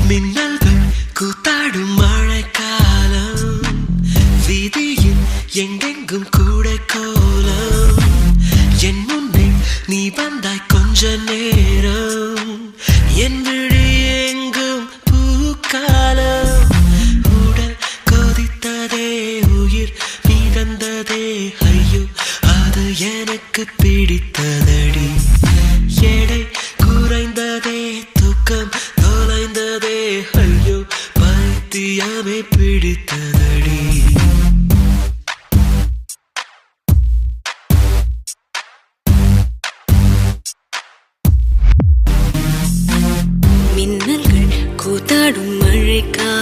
மின்னல்கள் கூத்தாடும் மழைக்காலம், வீதியில் எங்கெங்கும் கூட கோலம். என் முன்னே நீ வந்தாய் கொஞ்ச நேரம், என் விழி எங்கும் பூக்காலம். உடல் கொதித்ததே, உயிர் மிதந்ததே, ஐயோ அது எனக்கு பிடித்ததடி. எடை குறைந்ததே, தூக்கம் தொலைந்ததே, ஐயோ பைத்தியமே பிடித்ததடி. மின்னல்கள் கூத்தாடும் மழைக்காலம்,